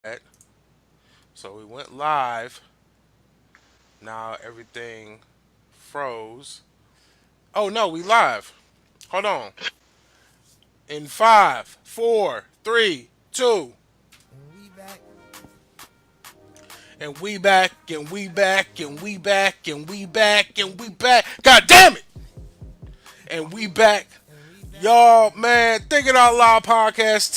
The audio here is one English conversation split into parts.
At. So we went live. Now everything froze. Oh no, we live. Hold on. In five, four, three, two, And we back. and we back, and we back, and we back, and we back, and we back. God damn it! And we back. And we back. Y'all, And we man, back. Thinking Out Loud Podcast,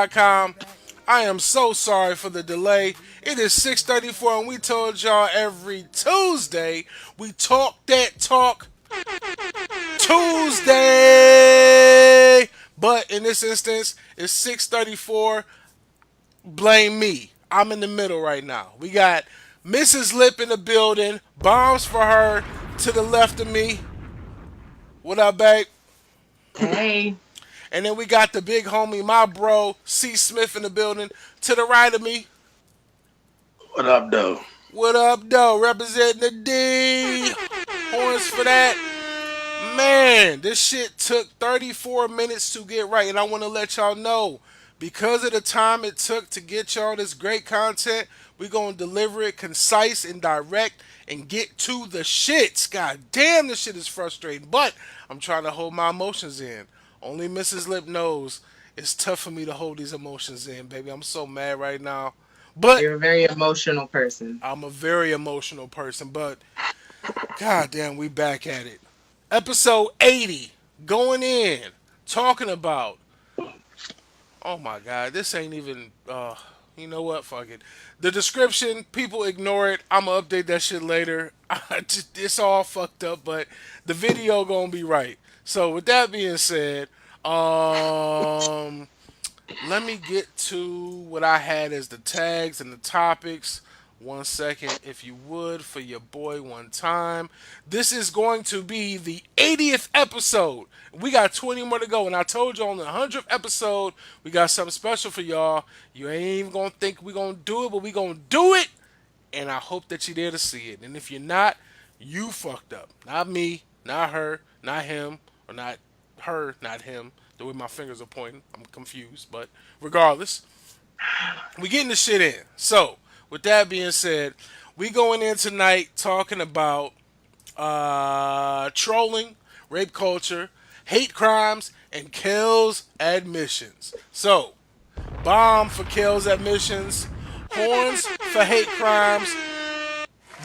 And we TOLPcast.com. back. I am so sorry for the delay. And we It back. is And we 6:34, back. and we And we told y'all back. every Tuesday we talk that talk Tuesday. But in this instance, it's 6:34. Blame me. I'm in the middle right now. We got Mrs. Lip in the building. Bombs for her to the left of me. What up, babe? Hey, And then we got the big homie, my bro, C. Smith in the building to the right of me. What up, though? What up, though? Representing the D. Horns for that. Man, this shit took 34 minutes to get right. And I want to let y'all know, because of the time it took to get y'all this great content, we going to deliver it concise and direct and get to the shits. God damn, this shit is frustrating. But I'm trying to hold my emotions in. Only Mrs. Lip knows it's tough for me to hold these emotions in, baby. I'm so mad right now. But you're a very emotional person. I'm a very emotional person. But god damn, we back at it. Episode 80, going in, talking about. Oh my god, this ain't even. You know what? Fuck it. The description, people ignore it. I'ma update that shit later. It's all fucked up, but the video gonna be right. So with that being said, um, let me get to what I had as the tags and the topics. 1 second, if you would, for your boy one time. This is going to be the 80th episode. We got 20 more to go. And I told you on the 100th episode, we got something special for y'all. You ain't even going to think we're going to do it, but we going to do it. And I hope that you're there to see it. And if you're not, you fucked up. Not me, not her, not him, or not her, not him. The way my fingers are pointing, I'm confused. But regardless, we getting the shit in. So, with that being said, we going in tonight talking about trolling, rape culture, hate crimes, and Kellz admissions. So, bomb for Kellz admissions, horns for hate crimes,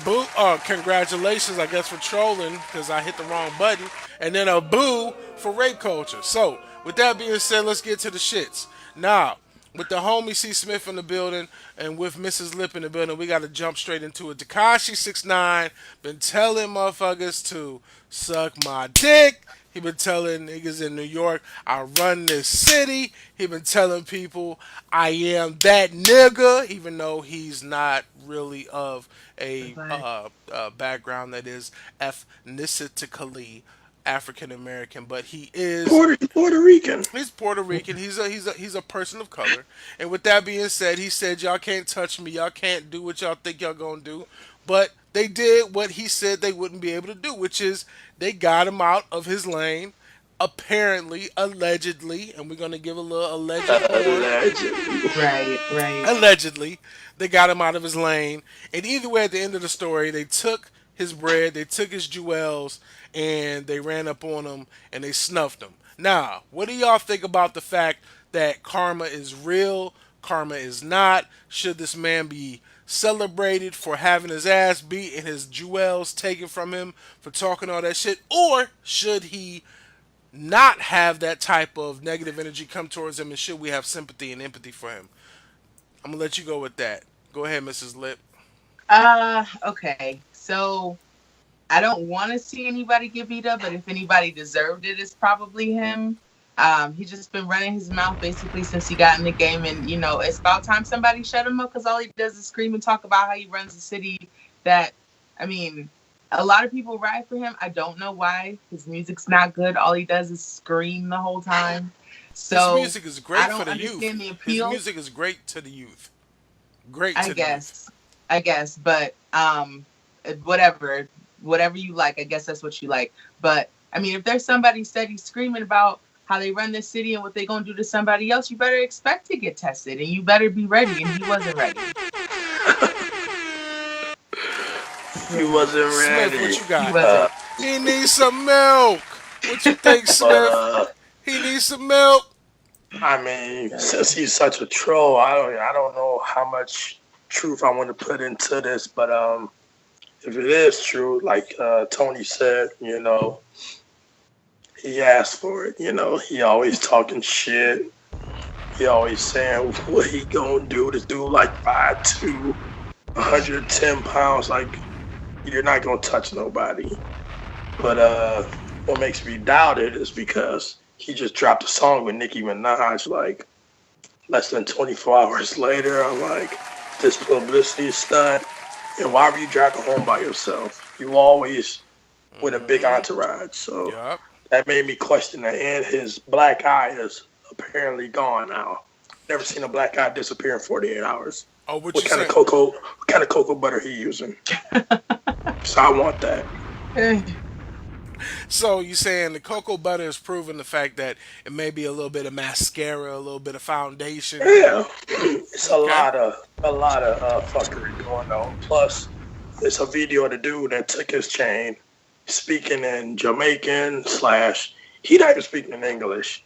boo. Congratulations, I guess, for trolling because I hit the wrong button, and then a boo for rape culture. So, with that being said, let's get to the shits now. With the homie C. Smith in the building and with Mrs. Lip in the building, we got to jump straight into it. Takashi 69 been telling motherfuckers to suck my dick. He been telling niggas in New York, I run this city. He been telling people I am that nigga, even though he's not really of a But background that is ethnically African American, but he is. Puerto Rican. He's Puerto Rican. He's a person of color. And with that being said, he said y'all can't touch me. Y'all can't do what y'all think y'all gonna do. But they did what he said they wouldn't be able to do, which is they got him out of his lane. Apparently, allegedly, and we're gonna give a little alleged horn. Allegedly. right, right. Allegedly, they got him out of his lane. And either way, at the end of the story, they took his bread, they took his jewels, and they ran up on him and they snuffed him. Now, what do y'all think about the fact that karma is real? Karma is not. Should this man be celebrated for having his ass beat and his jewels taken from him for talking all that shit? Or should he not have that type of negative energy come towards him, and should we have sympathy and empathy for him? I'm gonna let you go with that. Go ahead, Mrs. Lip. Okay. So I don't want to see anybody get beat up, but if anybody deserved it, it's probably him. He's just been running his mouth basically since he got in the game, and it's about time somebody shut him up because all he does is scream and talk about how he runs a city. That, I mean, a lot of people ride for him. I don't know why. His music's not good. All he does is scream the whole time. His So music is I great for don't the youth. understand the His appeal. music is great to the youth. Great I to the youth. guess. I guess, but whatever you like, I guess that's what you like. But I mean, if there's somebody steady screaming about how they run this city and what they're gonna do to somebody else, you better expect to get tested and you better be ready. And he wasn't ready. He wasn't Smith, ready. what you got? He wasn't. He needs some milk. What you think, Smith? He needs some milk. I mean, since he's such a troll, I don't know how much truth I want to put into this, but if it is true, like Tony said, he asked for it. He always talking shit. He always saying what he gonna do. This dude like 5'2", 110 pounds. Like, you're not gonna touch nobody. But what makes me doubt it is because he just dropped a song with Nicki Minaj like less than 24 hours later. I'm like, this publicity stunt. And why were you driving home by yourself? You always with a big entourage. So that made me question that. And his black eye is apparently gone now. Never seen a black eye disappear in 48 hours. Oh, what kind of cocoa butter he using? So I want that. So you saying the cocoa butter is proving the fact that it may be a little bit of mascara, a little bit of foundation. Yeah, it's a lot of fuckery going on. Plus, it's a video of the dude that took his chain, speaking in Jamaican / he not even speaking in English.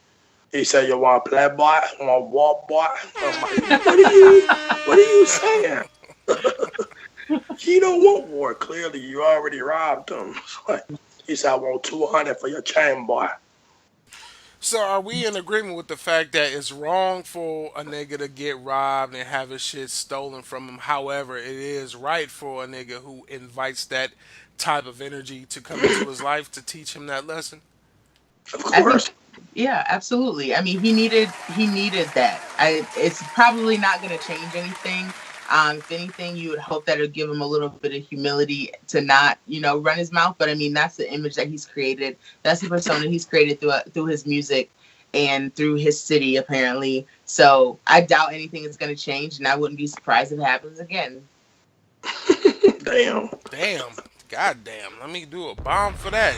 He said, "You want to play boy? You want to walk boy?" I'm like, what are you saying? He don't want war. Clearly, you already robbed him. He said, "I want 200 for your chain, boy." So are we in agreement with the fact that it's wrong for a nigga to get robbed and have his shit stolen from him? However, it is right for a nigga who invites that type of energy to come into his life to teach him that lesson? Of course. Yeah, absolutely. I mean, he needed that. It's probably not going to change anything. If anything, you would hope that it would give him a little bit of humility to not, run his mouth. But I mean, that's the image that he's created. That's the persona he's created through his music and through his city, apparently. So I doubt anything is going to change, and I wouldn't be surprised if it happens again. Damn. God damn. Let me do a bomb for that.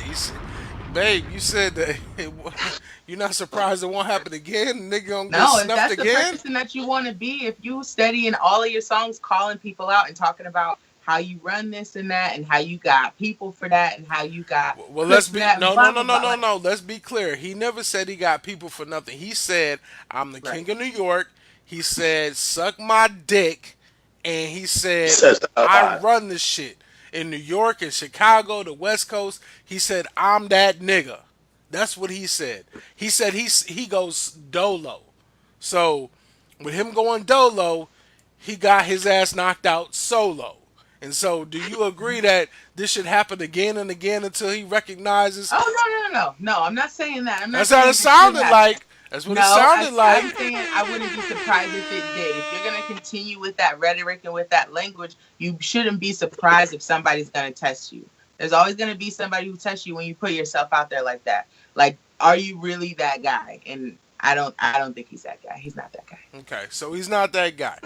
Babe, you said that you're not surprised it won't happen again? Nigga gonna get snuffed again? No, if that's the person that you want to be, if you steady in all of your songs calling people out and talking about how you run this and that and how you got people for that and how you got... Well, let's be... No. Let's be clear. He never said he got people for nothing. He said, I'm the king of New York. He said, suck my dick. And he said, I run this shit. In New York and Chicago, the West Coast, he said, I'm that nigga. That's what he said. He said he goes dolo. So with him going dolo, he got his ass knocked out solo. And so do you agree that this should happen again and again until he recognizes? Oh, no, I'm not saying that. That's how it sounded like. That's what it sounded like. I'm saying I wouldn't be surprised if it did. If you're going to continue with that rhetoric and with that language, you shouldn't be surprised if somebody's going to test you. There's always going to be somebody who tests you when you put yourself out there like that. Like, are you really that guy? And I don't think he's that guy. He's not that guy. Okay, so he's not that guy.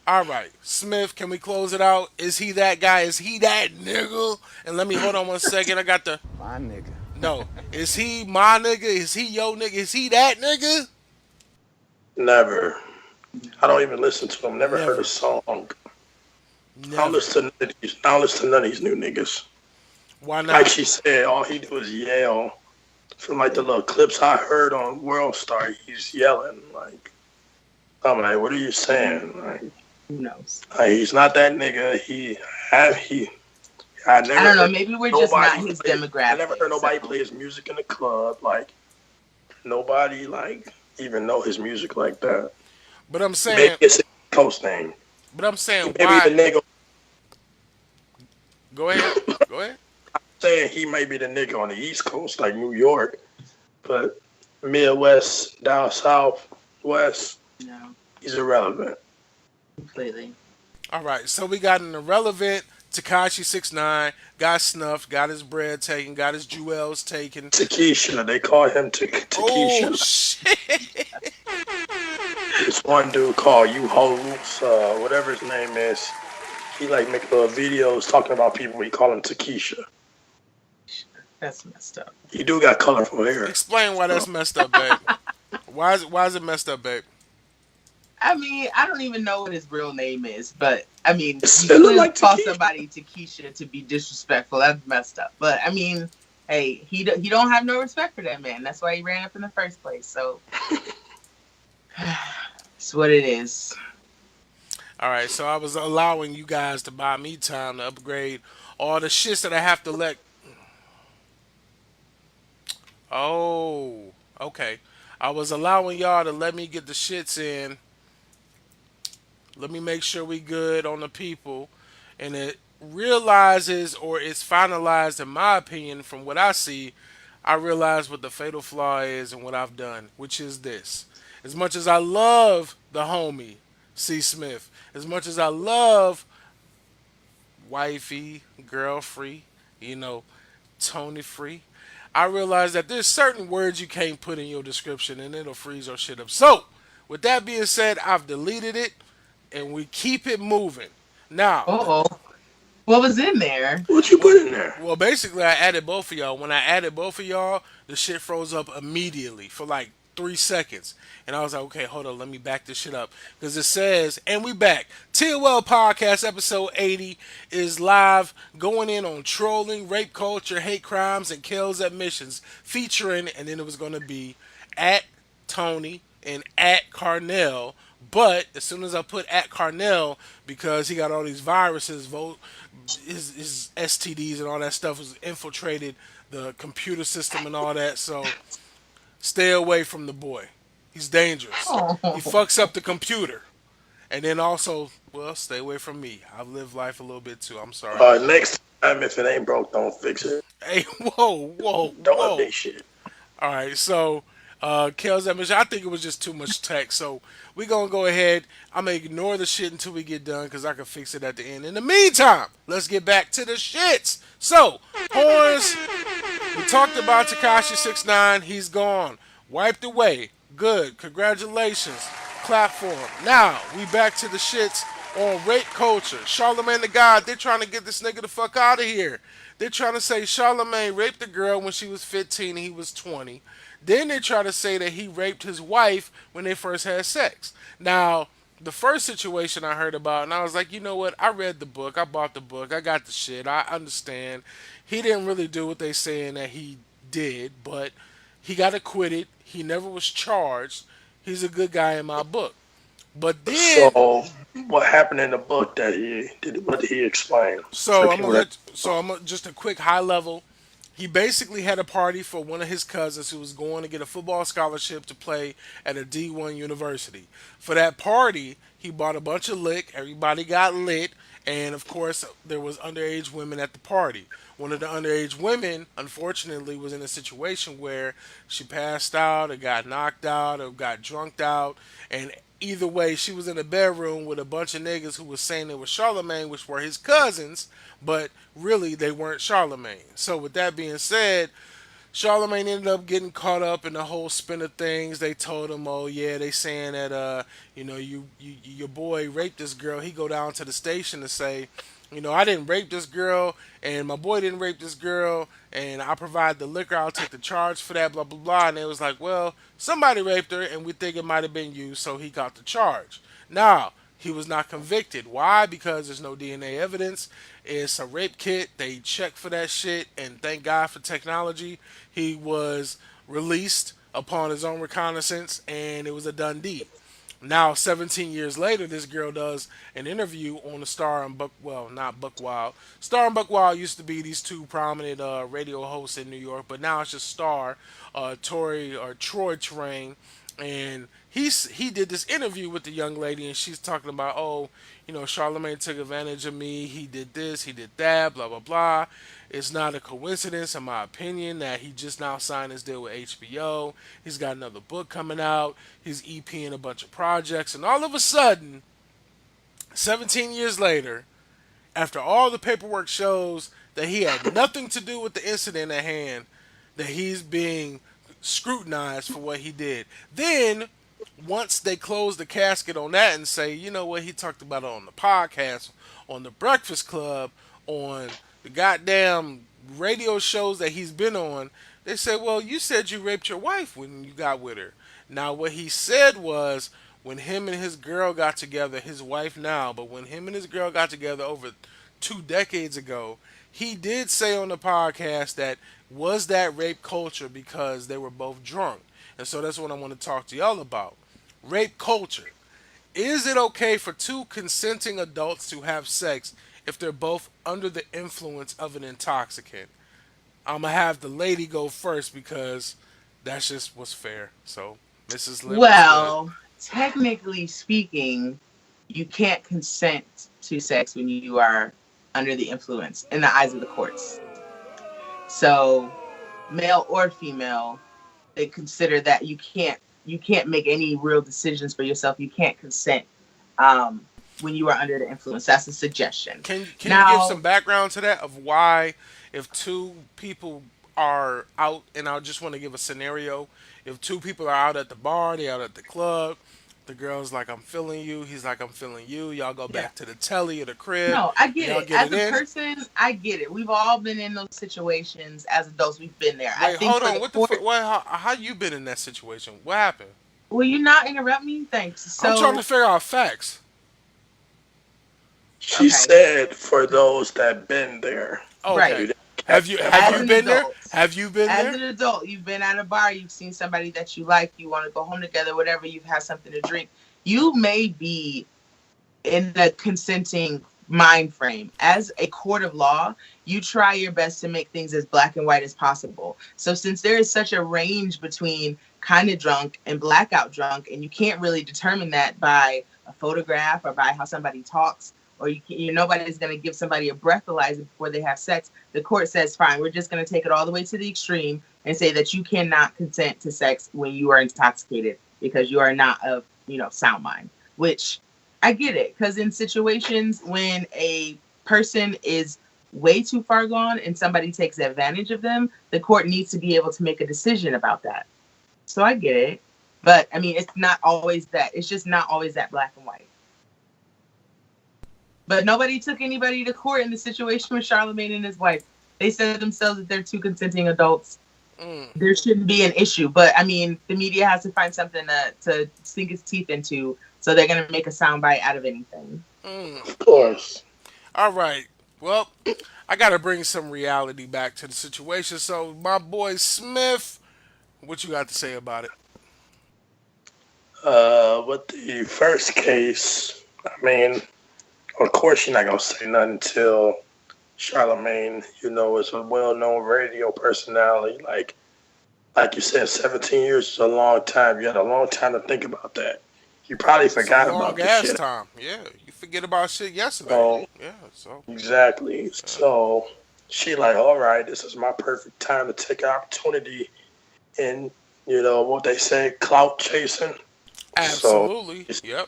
All right, Smith, can we close it out? Is he that guy? Is he that nigga? And let me hold on 1 second. I got the... My nigga. No. Is he my nigga? Is he your nigga? Is he that nigga? Never. I don't even listen to him. Never heard a song. I don't listen to none of these new niggas. Why not? Like she said, all he do is yell. From like the little clips I heard on World Star, he's yelling. Like, I'm like, what are you saying? Like, who knows? Like, he's not that nigga. I don't know. Maybe we're just not his demographic. I never heard nobody play his music in the club. Like, nobody like even know his music like that. But I'm saying, maybe it's a coast thing. But I'm saying, maybe why? The nigga. Go ahead. I'm saying he may be the nigga on the East Coast, like New York, but Midwest, down South, West, no, he's irrelevant. Completely. All right, so we got an irrelevant Tekashi 6ix9ine, got snuffed, got his bread taken, got his jewels taken. Takesha, they call him Takesha. Oh, shit. This one dude called You Hoes, whatever his name is. He like make little videos talking about people. We call him Takesha. That's messed up. You do got colorful hair. Explain why So that's messed up, babe. Why is it messed up, babe? I mean, I don't even know what his real name is, but I mean, you it look clearly like call tequila. somebody Takesha to be disrespectful. That's messed up. But I mean, hey, he don't have no respect for that man. That's why he ran up in the first place. So it's what it is. All right, so I was allowing you guys to buy me time to upgrade all the shits that I have to let. Oh, okay. I was allowing y'all to let me get the shits in. Let me make sure we good on the people, and it realizes or it's finalized in my opinion from what I see. I realize what the fatal flaw is and what I've done, which is this. As much as I love the homie C Smith, as much as I love wifey, girl free, you know, Tony free. I realize that there's certain words you can't put in your description and it'll freeze your shit up. So, with that being said, I've deleted it and we keep it moving. Now, Uh oh. What was in there? What you put in there? well, basically, I added both of y'all. When I added both of y'all, the shit froze up immediately for like 3 seconds. And I was like, okay, hold on, let me back this shit up. Because it says, and we back. TOL Podcast episode 80 is live, going in on trolling, rape culture, hate crimes, and Kellz admissions, featuring, and then it was going to be at Tony and at Carnell. But as soon as I put at Carnell, because he got all these viruses, his STDs and all that stuff was infiltrated the computer system and all that. So stay away from the boy. He's dangerous. He Oh. fucks up the computer. And then also, well, stay away from me. I've lived life a little bit too. I'm sorry. Next time, if it ain't broke, don't fix it. Hey, whoa, whoa, Don't whoa. update shit. All right, so Kellz admission. I think it was just too much text, so we gonna go ahead. I'm gonna ignore the shit until we get done because I can fix it at the end. In the meantime, let's get back to the shits. So horns. We talked about Takashi 69. He's gone, wiped away. Good, congratulations. Clap for him. Now we back to the shits on rape culture. Charlemagne the God. They're trying to get this nigga the fuck out of here. They're trying to say Charlemagne raped a girl when she was 15 and he was 20. Then they try to say that he raped his wife when they first had sex. Now, the first situation I heard about, and I was like, you know what? I read the book. I bought the book. I got the shit. I understand. He didn't really do what they saying that he did, but he got acquitted. He never was charged. He's a good guy in my book. But then, So, what happened in the book that he did? What did he explain for so I'm people gonna that? let, so I'm gonna, just a quick high level. He basically had a party for one of his cousins who was going to get a football scholarship to play at a D1 university. For that party, he bought a bunch of lick. Everybody got lit, and of course, there was underage women at the party. One of the underage women, unfortunately, was in a situation where she passed out, or got knocked out, or got drunked out, and either way, she was in a bedroom with a bunch of niggas who was saying they were Charlemagne, which were his cousins, but really they weren't Charlemagne. So with that being said, Charlemagne ended up getting caught up in the whole spin of things. They told him, "Oh yeah, they saying that your boy raped this girl." He go down to the station to say, I didn't rape this girl, and my boy didn't rape this girl, and I provide the liquor. I'll take the charge for that, blah blah blah. And it was like, well, somebody raped her, and we think it might have been you, so he got the charge. Now he was not convicted. Why? Because there's no DNA evidence. It's a rape kit. They checked for that shit, and thank God for technology. He was released upon his own reconnaissance, and it was a done deal. Now, 17 years later, this girl does an interview on the Star and Buck. Well, not Buck Wild. Star and Buck Wild used to be these two prominent radio hosts in New York, but now it's just Star, Tori or Troy Terrain, and he did this interview with the young lady, and she's talking about, oh, Charlemagne took advantage of me. He did this, he did that, blah blah blah. It's not a coincidence, in my opinion, that he just now signed his deal with HBO. He's got another book coming out. He's EPing a bunch of projects, and all of a sudden, 17 years later, after all the paperwork shows that he had nothing to do with the incident at hand, that he's being scrutinized for what he did. Then, once they close the casket on that and say, you know what, he talked about it on the podcast, on the Breakfast Club, on the goddamn radio shows that he's been on, they said, well, you said you raped your wife when you got with her. Now, what he said was when him and his girl got together, his wife now, but when him and his girl got together over 2 decades ago, he did say on the podcast that was that rape culture because they were both drunk. And so that's what I want to talk to y'all about. Rape culture. Is it okay for two consenting adults to have sex if they're both under the influence of an intoxicant? I'm gonna have the lady go first because that's just what's fair. So, Mrs. Lip, what's good? Well, technically speaking, you can't consent to sex when you are under the influence in the eyes of the courts. So, male or female, they consider that you can't make any real decisions for yourself. You can't consent when you are under the influence. That's a suggestion. Can you give Now, some background to that of why if two people are out, and I just want to give a scenario. If two people are out at the bar, they out at the club, the girl's like, I'm feeling you, he's like, I'm feeling you, y'all go yeah. back to the telly or the crib, No, I get y'all it. get As it a in. person, I get it. We've all been in those situations as adults. We've been there. I Wait, think hold for on, the what the court, fuck, how you been in that situation? What happened? will you not interrupt me? Thanks. I'm trying to So, figure out facts. She okay, said for those that been there. right. Okay. You didn't Have catch you that have As you part. an been there? adult, Have you been as there? an adult, you've been at a bar, you've seen somebody that you like, you want to go home together, whatever, you've had something to drink. You may be in the consenting mind frame. As a court of law, you try your best to make things as black and white as possible. So since there is such a range between kind of drunk and blackout drunk, and you can't really determine that by a photograph or by how somebody talks, or nobody's going to give somebody a breathalyzer before they have sex, the court says, fine, we're just going to take it all the way to the extreme and say that you cannot consent to sex when you are intoxicated because you are not of, sound mind, which I get it. Because in situations when a person is way too far gone and somebody takes advantage of them, the court needs to be able to make a decision about that. So I get it. But I mean, it's not always that. It's just not always that black and white. But nobody took anybody to court in the situation with Charlemagne and his wife. They said themselves that they're two consenting adults. Mm. There shouldn't be an issue. But I mean, the media has to find something to sink its teeth into. So they're going to make a soundbite out of anything. Mm. Of course. All right. Well, I got to bring some reality back to the situation. So, my boy Smith, what you got to say about it? With the first case, I mean, of course you're not gonna say nothing until Charlemagne, is a well-known radio personality. Like you said, 17 years is a long time. You had a long time to think about that. You probably It's a forgot long about the ass shit. time. Yeah, you forget about shit yesterday. So Yeah, so exactly. So she like, all right, this is my perfect time to take an opportunity and what they say, clout chasing. So absolutely. Yep.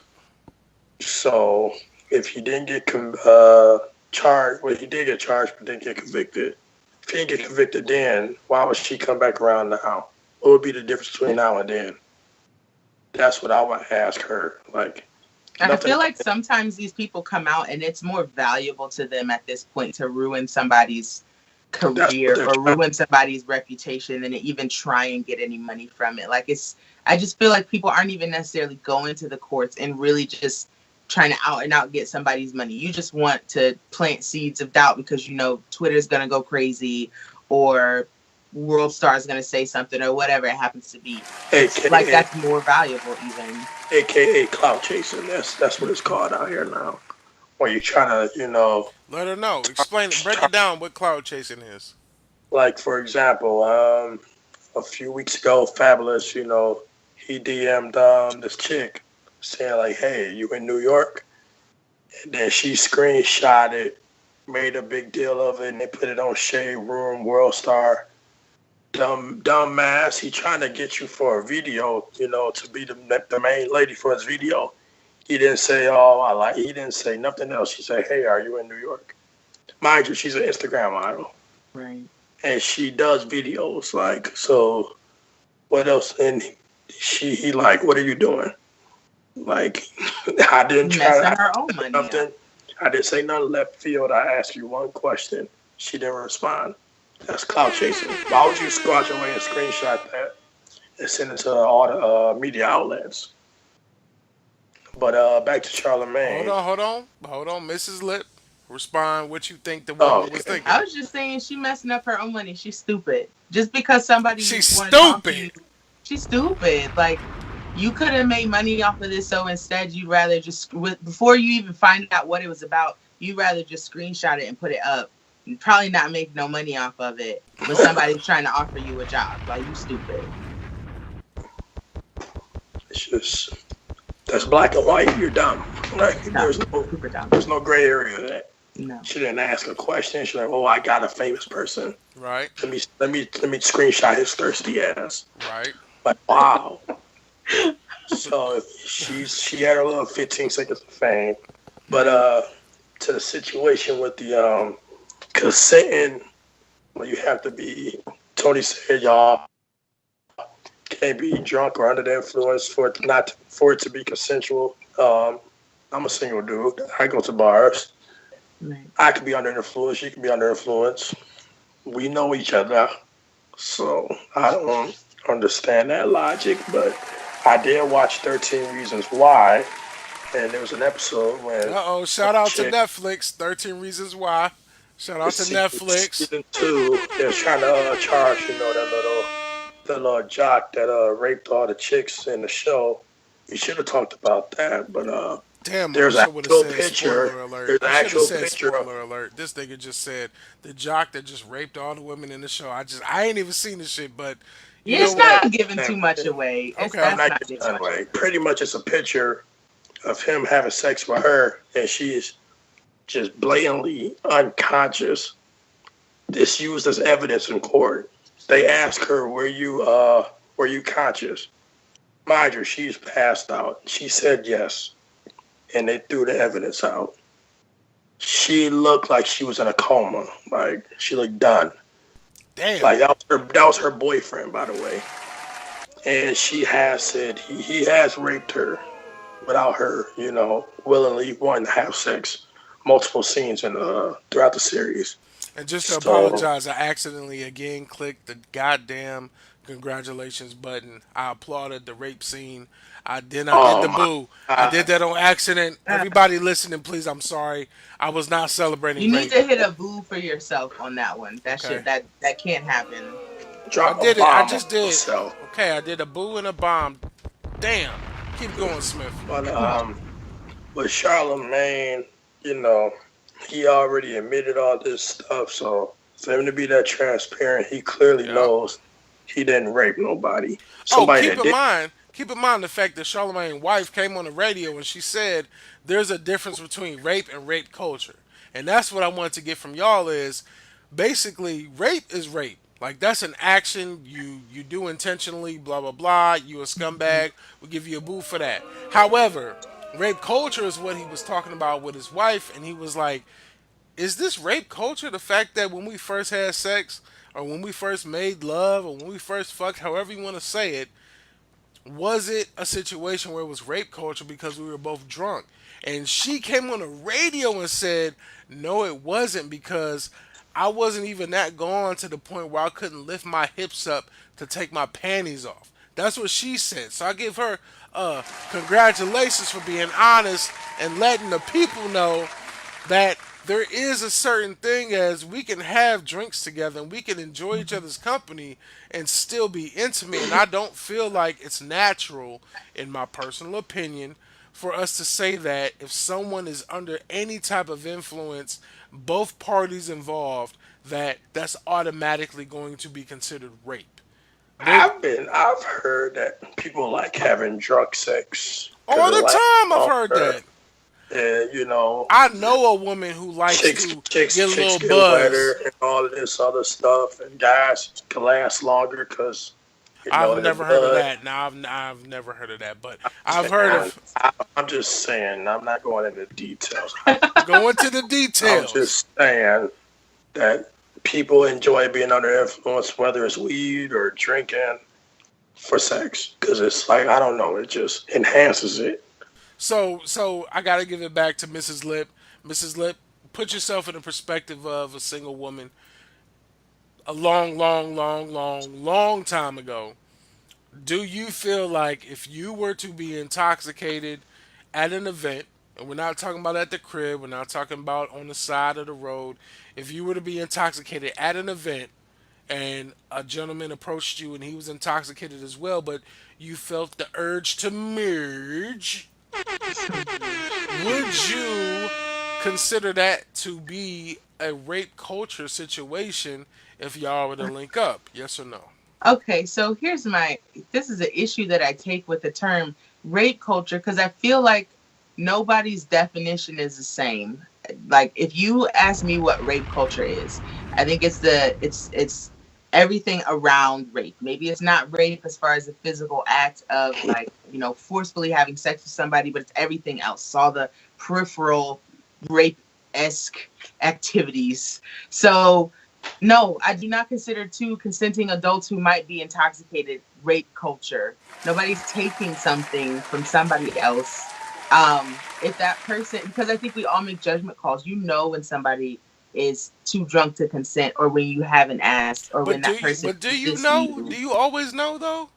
so if he didn't get charged, well, he did get charged, but didn't get convicted. If he didn't get convicted then, why would she come back around now? What would be the difference between now and then? That's what I would ask her. Like, And I nothing. feel like sometimes these people come out and it's more valuable to them at this point to ruin somebody's That's career what they're or trying. ruin somebody's reputation than to even try and get any money from it. I just feel like people aren't even necessarily going to the courts and really just trying to out and out get somebody's money. You just want to plant seeds of doubt because Twitter's gonna go crazy or World Star is gonna say something or whatever it happens to be. It's like AKA, that's more valuable even. AKA clout chasing. That's what it's called out here now. When you're trying to, Let her know. Explain it. Break it down. What cloud chasing is. like for example, a few weeks ago, Fabulous, he DM'd this chick saying like, "Hey, you in New York?" And then she screenshotted, made a big deal of it, and they put it on Shade Room, World Star. Dumb ass. He trying to get you for a video, to be the main lady for his video. He didn't say, he didn't say nothing else. He said, "Hey, are you in New York?" Mind you, she's an Instagram model. Right. And she does videos. Like, so what else? And he like, "What are you doing?" Like, I didn't try Messing her own money up. nothing. I didn't say nothing left field. I asked you one question. She didn't respond. That's cloud chasing. Why would you squash away and screenshot that and send it to all the media outlets? But back to Hold Charlemagne. on, hold on, hold on, Mrs. Lip. Respond what you think the Oh, woman was okay. thinking. I was just saying she messing up her own money. She's stupid. Just because somebody She's want to talk to stupid. you, she's stupid. Like you could have made money off of this, so instead you'd rather just before you even find out what it was about, you'd rather just screenshot it and put it up. You probably not make no money off of it, but somebody's trying to offer you a job. Like you stupid. It's just that's black and white. You're dumb. Like, Super dumb. there's no gray area to that. No. She didn't ask a question. She's like, "Oh, I got a famous person. Right, Let me screenshot his thirsty ass." right. Like, wow. So she had her little 15 seconds of fame, but to the situation with the consenting, well, you have to be. Tony said, y'all can't be drunk or under the influence for it to be consensual. I'm a single dude. I go to bars. Right. I could be under influence. She could be under influence. We know each other, so I don't understand that logic. But I did watch 13 Reasons Why, and there was an episode when Shout out to chick, Netflix. 13 Reasons Why. Shout out to season, Netflix. season 2, they're trying to charge that little jock that raped all the chicks in the show. We should have talked about that, but Damn, there's I an should would have actual said picture. spoiler alert. There's an I should have actual said picture of spoiler alert. This nigga just said the jock that just raped all the women in the show. I ain't even seen the shit, but you Yeah, know it's what? not giving too much away. Okay. I'm That's not not getting giving that much way. Pretty much it's a picture of him having sex with her, and she is just blatantly unconscious. This used as evidence in court. They asked her, were you conscious? Mind you, she's passed out. She said yes, and they threw the evidence out. She looked like she was in a coma. Like, she looked done. Damn. Like, that was her boyfriend, by the way. And she has said he has raped her without her, willingly wanting to have sex. Multiple scenes throughout the series. And just to So, apologize, I accidentally again clicked the goddamn congratulations button. I applauded the rape scene. I did the my boo. I did that on accident. Everybody listening, please, I'm sorry. I was not celebrating You rape. need to hit a boo for yourself on that one. That Okay. shit that can't happen. drop I did a it. I bomb just on did. yourself. Okay, I did a boo and a bomb. Damn. Keep going, Smith. But with Charlemagne, he already admitted all this stuff. So for him to be that transparent, he clearly Yeah. knows he didn't rape nobody. Somebody Keep that in did. mind. Keep in mind the fact that Charlemagne's wife came on the radio and she said there's a difference between rape and rape culture, and that's what I wanted to get from y'all is basically rape is rape. Like that's an action you do intentionally. Blah blah blah. You a scumbag. We give you a boo for that. However, rape culture is what he was talking about with his wife, and he was like, is this rape culture the fact that when we first had sex or when we first made love or when we first fucked, however you want to say it, was it a situation where it was rape culture because we were both drunk? And she came on the radio and said, no, it wasn't because I wasn't even that gone to the point where I couldn't lift my hips up to take my panties off. That's what she said. So I give her congratulations for being honest and letting the people know that there is a certain thing as we can have drinks together and we can enjoy each other's company and still be intimate. And I don't feel like it's natural, in my personal opinion, for us to say that if someone is under any type of influence, both parties involved, that's automatically going to be considered rape. I've heard that people like having drunk sex. All the time I've heard that. And, I know a woman who likes to chicks get a little get buzz. wetter and all of this other stuff, and guys can last longer because I've never heard of that. No, I've never heard of that, but I've heard of. I'm just saying. I'm not going into details. Go into the details. I'm just saying that people enjoy being under influence, whether it's weed or drinking, for sex, because it's like I don't know. It just enhances it. So I gotta give it back to Mrs. Lip. Mrs. Lip, put yourself in the perspective of a single woman. a long, long, long, long, long time ago, do you feel like if you were to be intoxicated at an event, and we're not talking about at the crib, we're not talking about on the side of the road, if you were to be intoxicated at an event and a gentleman approached you and he was intoxicated as well, but you felt the urge to merge, would you consider that to be a rape culture situation if y'all were to link up? Yes or no? Okay, so here's my this is an issue that I take with the term rape culture because I feel like nobody's definition is the same. Like if you ask me what rape culture is, I think it's everything around rape. Maybe it's not rape as far as the physical act of like, forcefully having sex with somebody, but it's everything else. All the peripheral rape-esque activities. So no, I do not consider two consenting adults who might be intoxicated rape culture. Nobody's taking something from somebody else. If that person, because I think we all make judgment calls. You know when somebody is too drunk to consent, or when you haven't asked, or when But do that you person but do you insists know? you. Do you always know though?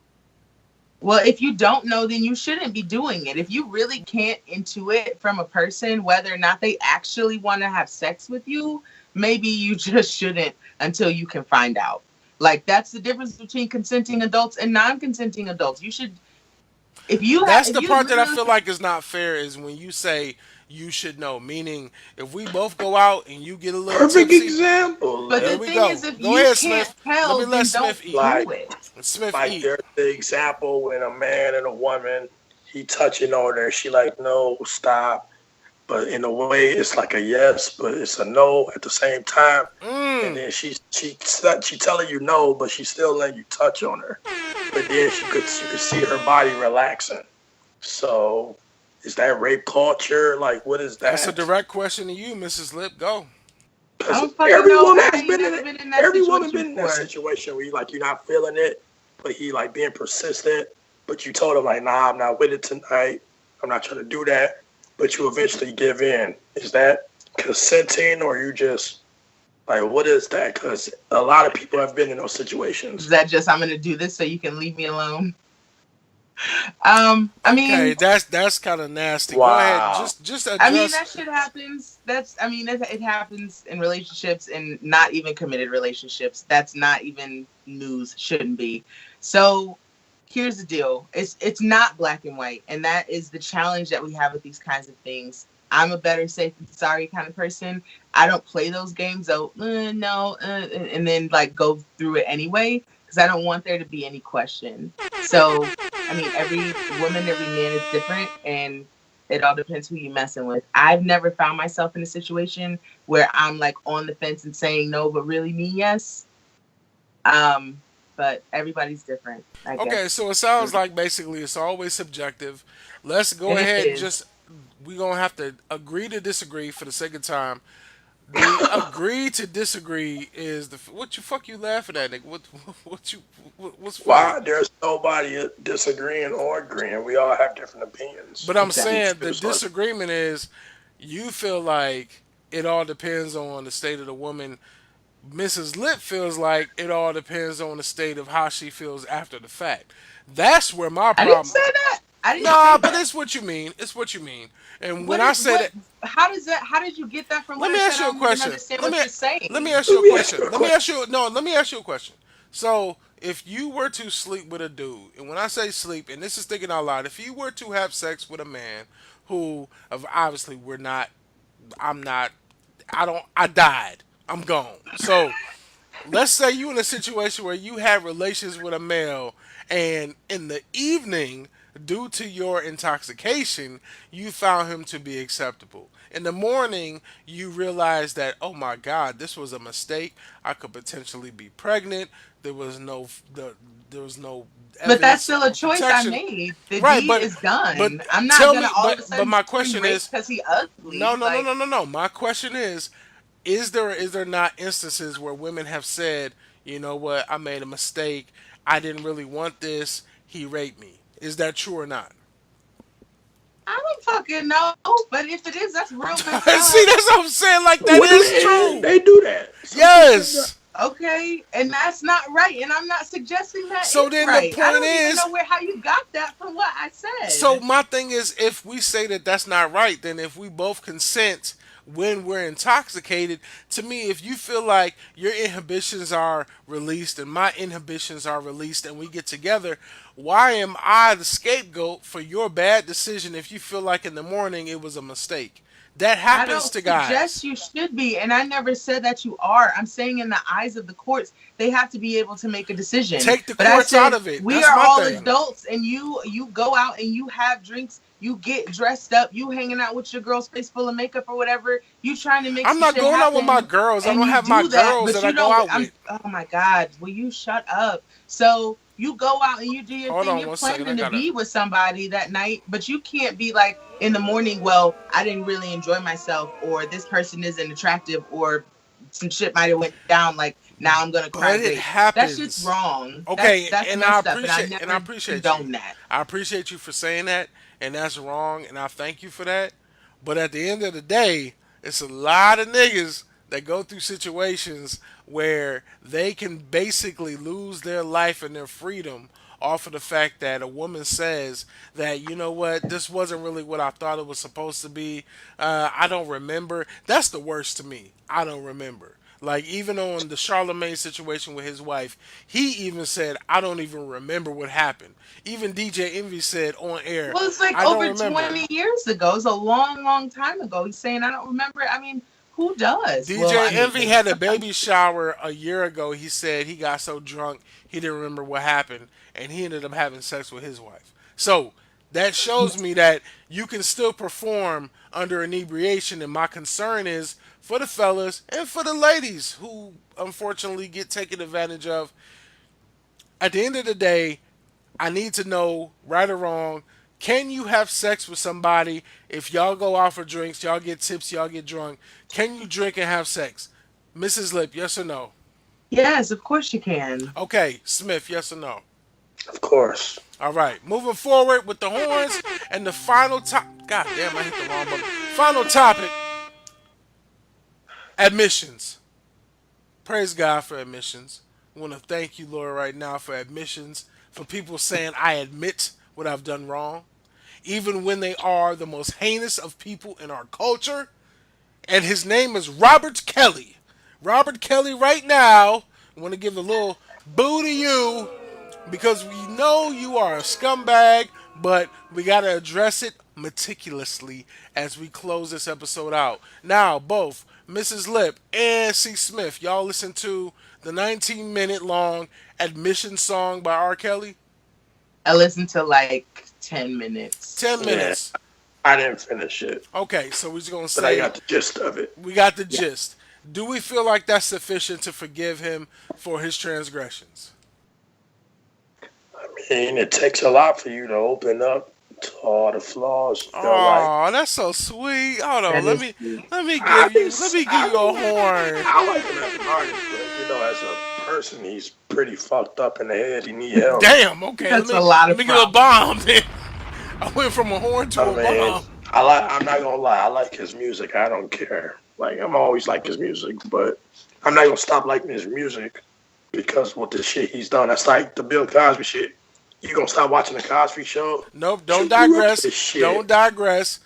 Well, if you don't know, then you shouldn't be doing it. If you really can't intuit from a person whether or not they actually want to have sex with you, maybe you just shouldn't until you can find out. Like that's the difference between consenting adults and non-consenting adults. You should, That's if the you part that I literally, feel like is not fair is when you say you should know. Meaning, if we both go out and you get a little Perfect tipsy, example. but here the we thing go. is, if Go you ahead, can't Smith. Let me tell, let then don't Smith eat. Like do it. Smith like eat. there's the example when a man and a woman he touching on her, she like no stop, but in a way it's like a yes, but it's a no at the same time. And Mm. then she telling you no, but she's still letting you touch on her. But then you could see her body relaxing. So is that rape culture? Like what is That's a that? direct question to you, Mrs. Lip. Go. I Because don't fucking every know. woman I has ain't been in never it. been in that Every woman situation been in that before. situation where you like you're not feeling it, but he like being persistent. But you told him like, nah, I'm not with it tonight. I'm not trying to do that. But you eventually give in. Is that consenting, or you just like what is that? Because a lot of people have been in those Is situations. that just I'm gonna do this so you can leave me alone? I Okay, mean, that's kind of nasty. Go ahead. Wow. Just that address. shit happens. It happens in relationships and not even committed relationships. That's not even news. Shouldn't be. So here's the deal. It's not black and white, and that is the challenge that we have with these kinds of things. I'm a better safe than sorry kind of person. I don't play those games. So no, and then like go through it anyway because I don't want there to be any question. So I mean, every woman, every man is different, and it all depends who you're messing with. I've never found myself in a situation where I'm like on the fence and saying no, but really mean yes. Um, but everybody's different, I Okay, guess. so it sounds like basically it's always subjective. Let's go It ahead and is. just we're gonna have to agree to disagree for the sake of time. The agree to disagree is the what you fuck you laughing at, nigga? What you what's funny? Why there's nobody disagreeing or agreeing? We all have different opinions. But I'm Exactly. saying the It's like, disagreement is you feel like it all depends on the state of the woman. Mrs. Lip feels like it all depends on the state of how she feels after the fact. That's where my I didn't problem. say that. I didn't Nah, say but that. it's what you mean. It's what you mean. And when What I is said what? it, How does that? How did you get that from let what me I said? ask I you a don't even question. understand Let what me you're let me saying. ask you let a me ask question. you a Let me ask question. you no. Let me ask you a question. So, if you were to sleep with a dude, and when I say sleep, and this is thinking out loud, if you were to have sex with a man who, obviously, we're not, I'm not, I don't, I died, I'm gone. So, let's say you in a situation where you have relations with a male and in the evening due to your intoxication you found him to be acceptable. In the morning you realize that, oh my god, this was a mistake. I could potentially be pregnant. there was no there was no But that's evidence still a of choice I protection. made. The Right, deed but is done. I'm not tell gonna me, all of a but sudden my scream question rape is, because he no, ugly. no, no, Like no, no, no. My question is there not instances where women have said, you know what, I made a mistake. I didn't really want this. He raped me. Is that true or not? I don't fucking know. But if it is, that's real messed See, up. that's what I'm saying. Like that What do is they? true. They do that. Some chicks have done. Yes. Okay, and that's not right, and I'm not suggesting that So is then the right. I point don't even is, know where how you got that from what I so said. my thing is, if we say that that's not right, then if we both consent when we're intoxicated, to me, if you feel like your inhibitions are released and my inhibitions are released and we get together, why am I the scapegoat for your bad decision if you feel like in the morning it was a mistake? That I happens don't to suggest guys. you should be, and I never said that you are. I'm saying in the eyes of the courts, they have to be able to make a decision. Take the But I courts out said of it. we That's are my all thing. adults, and you go out and you have drinks, you get dressed up, you hanging out with your girl's face full of makeup or whatever, you trying to make I'm some not shit going out with my happen, girls. I and don't you have my do that, girls but that I you go don't. out I'm. with. Oh my God, will you shut up? So you go out and you do your Hold thing. on You're one second. I planning to gotta. be with somebody that night, but you can't be like in the morning, well, I didn't really enjoy myself, or this person isn't attractive, or some shit might have went down. Like now I'm gonna cry But it rape. That's just happens. wrong. Okay, That's and I messed up, and I appreciate and I never appreciate you. condone that. I appreciate you for saying that, and that's wrong, and I thank you for that. But at the end of the day, it's a lot of niggas that go through situations where they can basically lose their life and their freedom off of the fact that a woman says that, you know what, this wasn't really what I thought it was supposed to be. I don't remember. That's the worst to me. I don't remember. Like even on the Charlemagne situation with his wife, he even said, "I don't even remember what happened." Even DJ Envy said on air, Well, it's like "I don't over remember." 20 years ago. It's a long, long time ago. He's saying I don't remember it. I mean, who does? Well, DJ I mean, Envy had a baby shower a year ago. He said he got so drunk he didn't remember what happened, and he ended up having sex with his wife. So that shows me that you can still perform under inebriation. And my concern is for the fellas and for the ladies who unfortunately get taken advantage of. At the end of the day, I need to know, right or wrong, can you have sex with somebody if y'all go out for drinks, y'all get tipsy, y'all get drunk? Can you drink and have sex? Mrs. Lip, yes or no? yes, of course you can. Okay, Smith, yes or no? Of course. All right, moving forward with the horns and the final top. God damn, I hit the wrong button. Final topic: admissions. Praise God for admissions. I want to thank you, Lord, right now for admissions, for people saying I admit what I've done wrong, even when they are the most heinous of people in our culture. And his name is Robert Kelly. Robert Kelly, right now, I want to give a little boo to you because we know you are a scumbag, but we got to address it meticulously as we close this episode out. Now, both Mrs. Lip and C. Smith, y'all listen to the 19-minute long admission song by R. Kelly? I listened to like 10 minutes. 10 Yeah, minutes. I didn't finish it, Okay, so we're just going to but I say got the gist of it. we got the gist. Do we feel like that's sufficient to forgive him for his transgressions? I mean, it takes a lot for you to open up to all the flaws. You know, like Oh, that's so sweet. Hold That on, is sweet. let me give you a horn. I like him as an artist, but you know, as a person, he's pretty fucked up in the head. He need help. Damn. Okay, That's a lot let of me give a problems. bomb. Then I went from a horn to I a mean, bomb. I'm not gonna lie. I like his music. I don't care. Like I'm always like his music, but I'm not gonna stop liking his music because what the shit he's done. That's like the Bill Cosby shit. You gonna stop watching the Cosby Show? Nope. You Don't grew up with digress. this shit. Don't digress.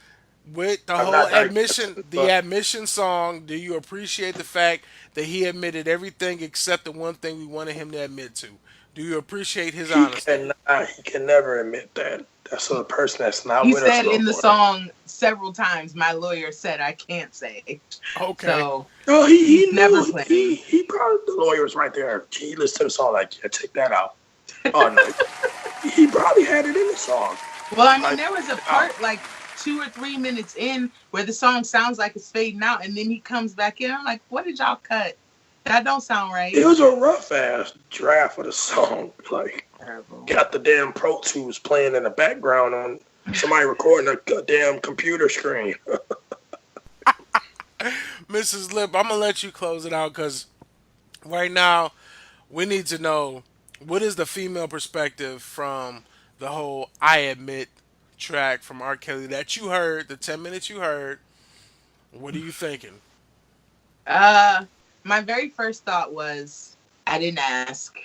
With the I'm whole not admission, digressing, the but admission song, do you appreciate the fact that he admitted everything except the one thing we wanted him to admit to? Do you appreciate his he honesty? cannot. He can never admit that. That's a person that's not He with us said no in the more. song several times, my lawyer said I can't say. Okay. So No, he's he never knew. playing. He probably the lawyer was right there. He listened to the song like, yeah, take that out. Oh no, he probably had it in the song. Well, I mean, Like, there was a out. part like 2 or 3 minutes in where the song sounds like it's fading out, and then he comes back in. I'm like, what did y'all cut? That don't sound right. It was a rough ass draft of the song. Like, Terrible. got the damn Pro Tools playing in the background on somebody recording a damn computer screen. Mrs. Lip, I'm gonna let you close it out because right now we need to know what is the female perspective from the whole "I Admit" track from R. Kelly that you heard, the 10 minutes you heard. What are you thinking? Uh, My very first thought was, I didn't ask.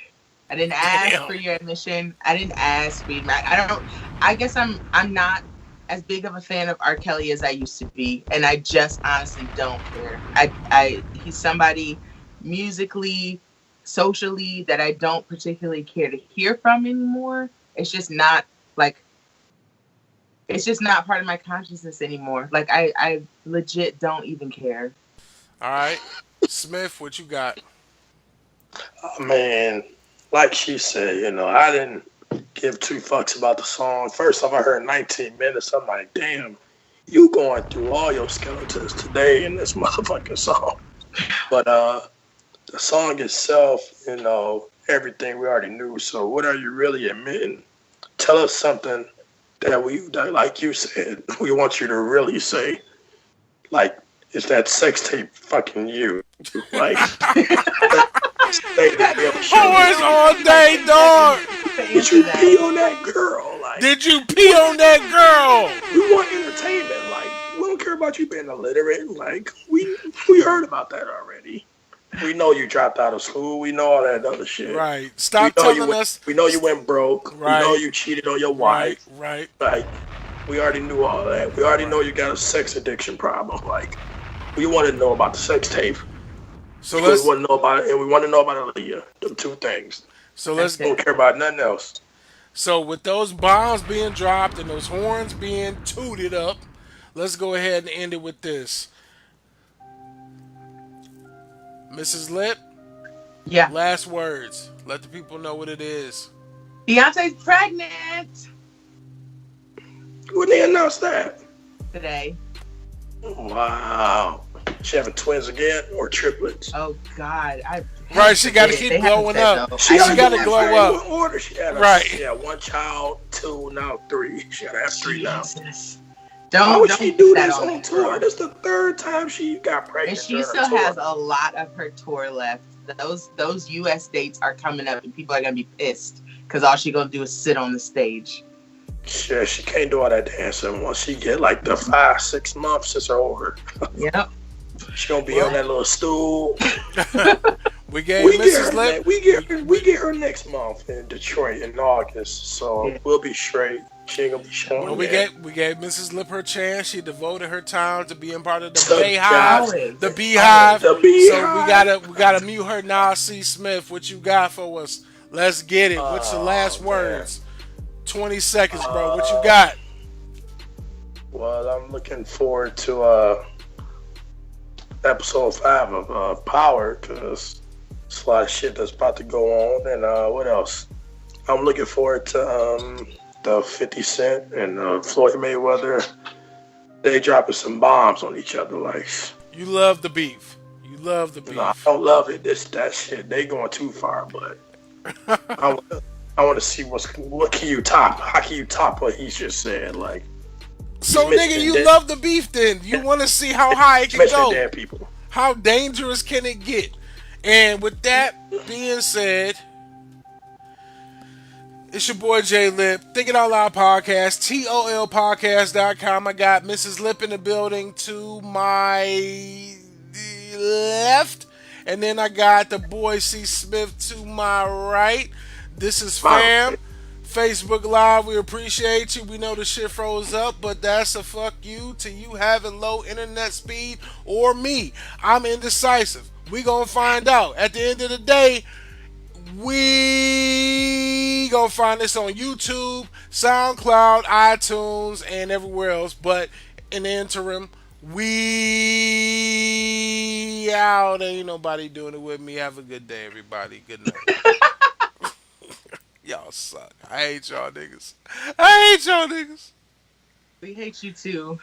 I didn't ask for Damn. your admission. I didn't ask for you. I don't. I guess I'm not as big of a fan of R. Kelly as I used to be, and I just honestly don't care. He's somebody musically, socially that I don't particularly care to hear from anymore. It's just not like it's just not part of my consciousness anymore. Like I legit don't even care. All right. Smith, what you got? I mean, like she said, I didn't give two fucks about the song. First off, I heard 19 minutes. I'm like, damn, you going through all your skeletons today in this motherfucking song. But the song itself, everything we already knew. So what are you really admitting? Tell us something that like you said, we want you to really say. Like, is that sex tape fucking you? Like, Horns all day, dog. did you pee on that girl? Like, Did you pee on that girl? we want entertainment. Like, we don't care about you being illiterate. Like, we heard about that already. We know you dropped out of school. We know all that other shit. Right. Stop telling us. We know you went broke. Right. We know you cheated on your Right, wife. right. Like, we already knew all that. We already know you got a sex addiction problem. Like, we want to know about the sex tape. So We let's want to know about it, and we want to know about Aaliyah. Them two things. so let's We don't care about nothing else. so with those bombs being dropped and those horns being tooted up, let's go ahead and end it with this. Mrs. Lip, Yeah. last words. Let the people know what it is. Beyonce's pregnant When they announced that? today. Wow. She having twins again or triplets? Oh God, Right, she gotta keep They haven't glowing said up. no. She gotta glow up. What order she had? Right. She had one child, two, now three. She gotta have three now. Jesus. Why Don't would she put do that this on on that tour? girl. This is the third time she got pregnant. And she during her still tour. has a lot of her tour left. Those US dates are coming up, and people are gonna be pissed because all she gonna do is sit on the stage. Shit, she can't do all that dancing. Once she get like the 5-6 months, it's over. Yep. She gonna be on that little stool. We gave We get Mrs. her. Lip. We get her next month in Detroit in August. So Yeah. we'll be straight. She ain't gonna be showing. Well, we that. gave Mrs. Lip her chance. She devoted her time to being part of the To Beehive. God. The Beehive. The So Beehive. we gotta mute her now. C. Smith, what you got for us? Let's get it. What's the last man. words? 20 seconds, bro. What you got? Well, I'm looking forward to episode 5 of Power because there's a lot of shit that's about to go on. And what else? I'm looking forward to the 50 Cent and Floyd Mayweather. They dropping some bombs on each other. Like, You love the beef. You love the beef. no, I don't love it. That shit. They going too far, but I want to see what can you top? How can you top what he just said? Like, So, you nigga, mentioned you that- love the beef then. You want to see how high it can mentioning go. damn people. How dangerous can it get? And with that being said, it's your boy J Lip, Thinking Out Loud Podcast, TOLPcast.com. I got Mrs. Lip in the building to my left, and then I got the boy C. Smith to my right. This is fam. Facebook Live, we appreciate you. We know the shit froze up, but that's a fuck you to you having low internet speed or me. I'm indecisive. We gonna find out. At the end of the day, we gonna find this on YouTube, SoundCloud, iTunes, and everywhere else. But in the interim, we out. Ain't nobody doing it with me. Have a good day, everybody. Good night. Y'all suck. I hate y'all niggas. I hate y'all niggas. We hate you too.